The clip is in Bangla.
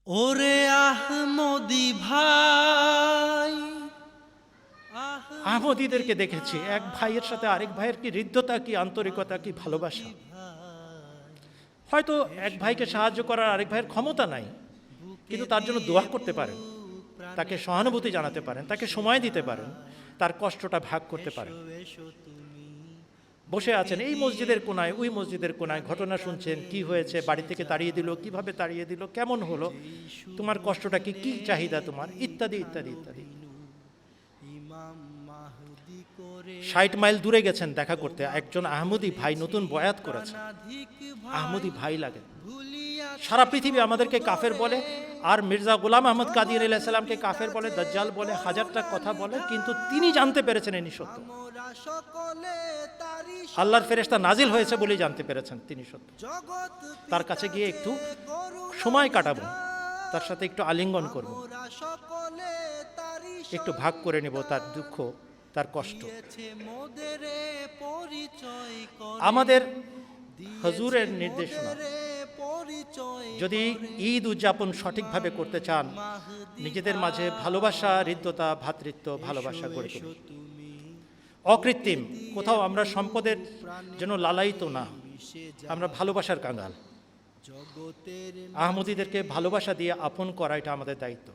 ওরে আহমদি ভাই, আহমদীদেরকে দেখেছি, এক ভাইয়ের সাথে আরেক ভাইয়ের কি হৃদ্যতা, কি আন্তরিকতা, কি ভালোবাসা। হয়তো এক ভাইকে সাহায্য করার আরেক ভাইয়ের ক্ষমতা নাই, কিন্তু তার জন্য দোয়া করতে পারেন, তাকে সহানুভূতি জানাতে পারেন, তাকে সময় দিতে পারেন, তার কষ্টটা ভাগ করতে পারেন। বসে আছেন এই মসজিদের কোনায়, ওই মসজিদের কোনায়, ঘটনা শুনছেন, কি হয়েছে, বাড়ি থেকে তাড়িয়ে দিল, কিভাবে তাড়িয়ে দিল, কেমন হলো, তোমার কষ্টটা কি, কি চাহিদা তোমার, ইত্যাদি ইত্যাদি ইত্যাদি। 60 মাইল দূরে গেছেন দেখা করতে, একজন আহমদি ভাই নতুন বয়াত করেছে, আহমদি ভাই লাগে। সারা পৃথিবী আমাদেরকে কাফের বলে, আর মির্জা গোলাম আহমদ কাদির আলাইহিস সালামকে কাফের বলে, দাজ্জাল বলে, হাজারটা কথা বলে, কিন্তু তিনি জানতে পেরেছেন ইনি সত্য। আল্লাহর ফেরেশতা নাজিল হয়েছে বলেই জানতে পেরেছেন তিনি সত্য। তার কাছে গিয়ে একটু সময় কাটাবো, তার সাথে একটু আলিঙ্গন করব, একটু ভাগ করে নেব তার দুঃখ, তার কষ্ট। আমাদের হুজুরের নির্দেশনা, যদি ঈদ উদযাপন সঠিকভাবে করতে চান, নিজেদের মাঝে ভালোবাসা, হৃদ্যতা, ভ্রাতৃত্ব, ভালোবাসা গড়ে তুলুন, অকৃত্রিম। কোথাও আমরা সম্পদের যেন লালায়িত না, আমরা ভালোবাসার কাঙ্গাল। আহমদীদেরকে ভালোবাসা দিয়ে আপন করা, এটা আমাদের দায়িত্ব।